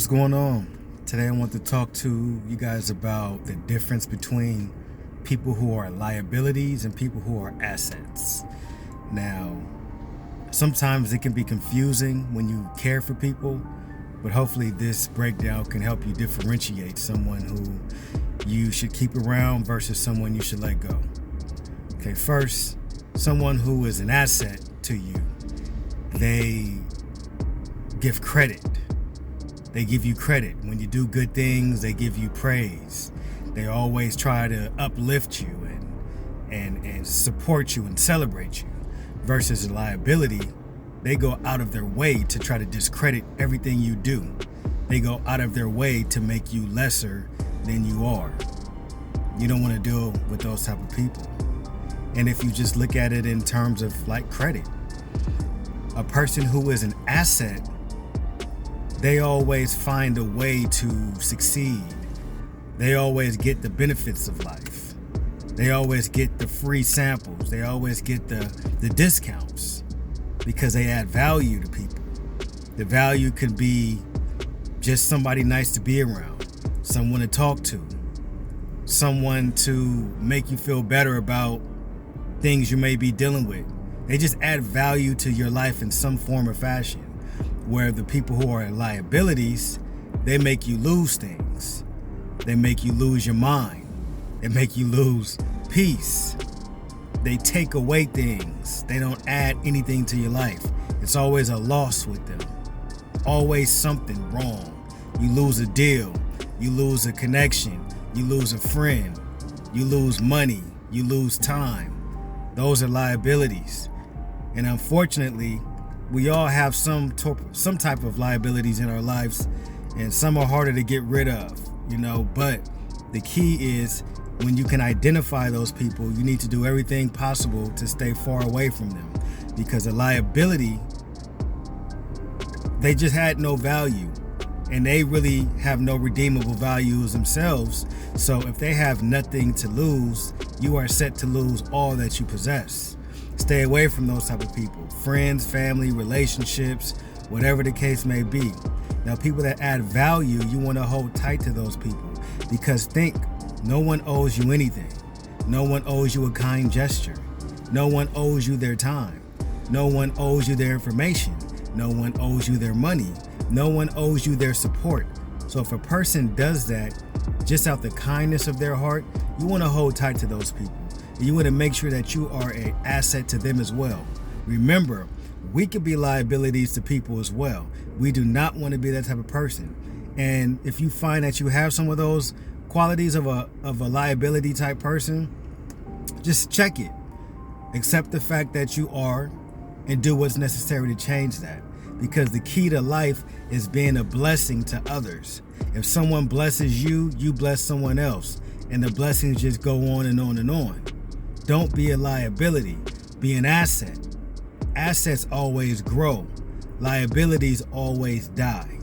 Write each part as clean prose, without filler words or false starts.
going on? Today I want to talk to you guys about the difference between people who are liabilities and people who are assets. Now, sometimes it can be confusing when you care for people, but hopefully this breakdown can help you differentiate someone who you should keep around versus someone you should let go. Okay, first, someone who is an asset to you, they give credit. They give you credit. When you do good things, they give you praise. They always try to uplift you and support you and celebrate you. Versus a liability, they go out of their way to try to discredit everything you do. They go out of their way to make you lesser than you are. You don't want to deal with those type of people. And if you just look at it in terms of like credit, a person who is an asset, they always find a way to succeed. They always get the benefits of life. They always get the free samples. They always get the discounts because they add value to people. The value could be just somebody nice to be around, someone to talk to, someone to make you feel better about things you may be dealing with. They just add value to your life in some form or fashion. Where the people who are liabilities, they make you lose things. They make you lose your mind. They make you lose peace. They take away things. They don't add anything to your life. It's always a loss with them. Always something wrong. You lose a deal. You lose a connection. You lose a friend. You lose money. You lose time. Those are liabilities. And unfortunately, we all have some type of liabilities in our lives, and some are harder to get rid of, but the key is when you can identify those people, you need to do everything possible to stay far away from them, because a liability, they just had no value and they really have no redeemable values themselves. So if they have nothing to lose, you are set to lose all that you possess. Stay away from those type of people. Friends, family, relationships, whatever the case may be. Now, people that add value, you want to hold tight to those people, because think, no one owes you anything. No one owes you a kind gesture. No one owes you their time. No one owes you their information. No one owes you their money. No one owes you their support. So if a person does that just out the kindness of their heart, you want to hold tight to those people. You want to make sure that you are an asset to them as well. Remember, we could be liabilities to people as well. We do not want to be that type of person. And if you find that you have some of those qualities of a liability type person, just check it. Accept the fact that you are and do what's necessary to change that. Because the key to life is being a blessing to others. If someone blesses you, you bless someone else. And the blessings just go on and on and on. Don't be a liability, be an asset. Assets always grow. Liabilities always die.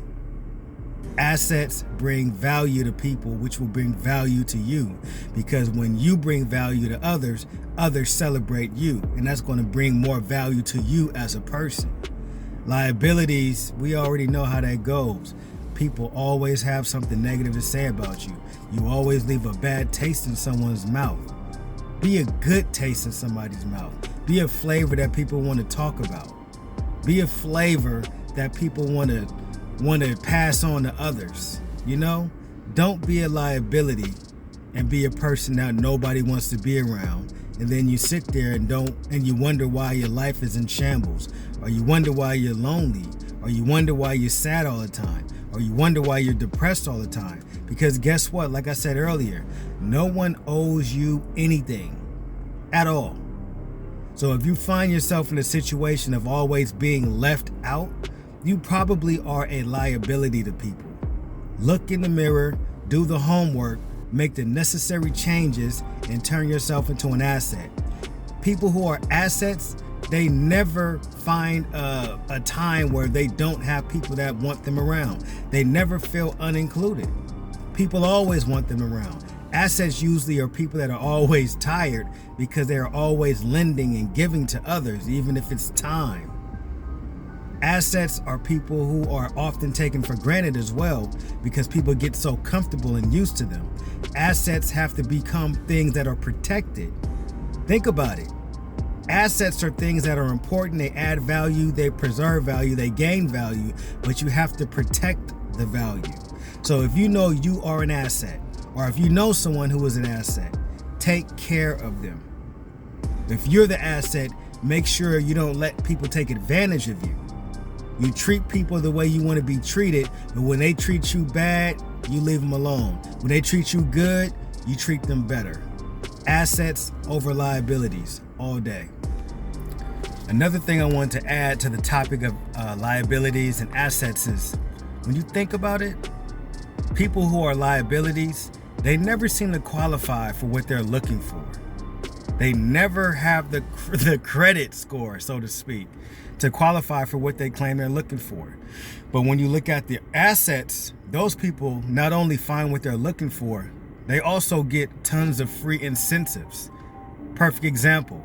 Assets bring value to people, which will bring value to you. Because when you bring value to others, others celebrate you. And that's going to bring more value to you as a person. Liabilities, we already know how that goes. People always have something negative to say about you. You always leave a bad taste in someone's mouth. Be a good taste in somebody's mouth. Be a flavor that people want to talk about. Be a flavor that people want to pass on to others. Don't be a liability and be a person that nobody wants to be around. And then you sit there and you wonder why your life is in shambles, or you wonder why you're lonely, or you wonder why you're sad all the time, or you wonder why you're depressed all the time. Because guess what? Like I said earlier, no one owes you anything at all. So if you find yourself in a situation of always being left out, you probably are a liability to people. Look in the mirror, do the homework, make the necessary changes, and turn yourself into an asset. People who are assets, they never find a time where they don't have people that want them around. They never feel unincluded. People always want them around. Assets usually are people that are always tired because they are always lending and giving to others, even if it's time. Assets are people who are often taken for granted as well because people get so comfortable and used to them. Assets have to become things that are protected. Think about it. Assets are things that are important. They add value, they preserve value, they gain value, but you have to protect the value. So if you know you are an asset, or if you know someone who is an asset, take care of them. If you're the asset, make sure you don't let people take advantage of you. You treat people the way you want to be treated, but when they treat you bad, you leave them alone. When they treat you good, you treat them better. Assets over liabilities all day. Another thing I want to add to the topic of liabilities and assets is, when you think about it, people who are liabilities, they never seem to qualify for what they're looking for. They never have the credit score, so to speak, to qualify for what they claim they're looking for. But when you look at the assets, those people not only find what they're looking for, they also get tons of free incentives. Perfect example,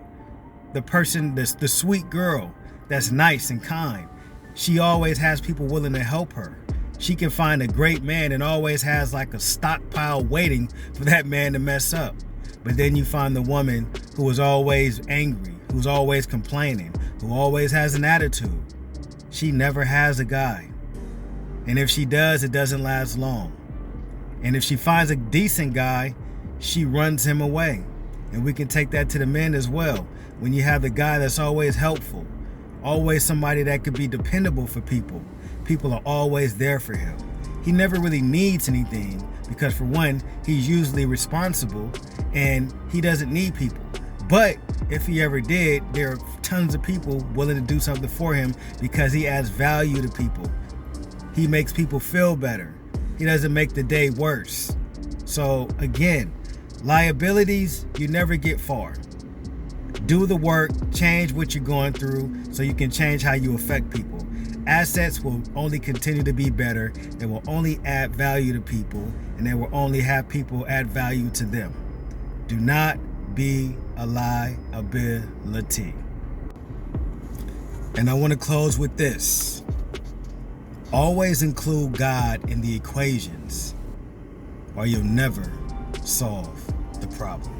the sweet girl that's nice and kind, she always has people willing to help her. She can find a great man and always has like a stockpile waiting for that man to mess up. But then you find the woman who is always angry, who's always complaining, who always has an attitude. She never has a guy. And if she does, it doesn't last long. And if she finds a decent guy, she runs him away. And we can take that to the men as well. When you have the guy that's always helpful, always somebody that could be dependable for people, people are always there for him. He never really needs anything because, for one, he's usually responsible and he doesn't need people. But if he ever did, there are tons of people willing to do something for him because he adds value to people. He makes people feel better. He doesn't make the day worse. So again, liabilities, you never get far. Do the work, change what you're going through so you can change how you affect people. Assets will only continue to be better. They will only add value to people, and they will only have people add value to them. Do not be a liability. And I want to close with this. Always include God in the equations, or you'll never solve the problem.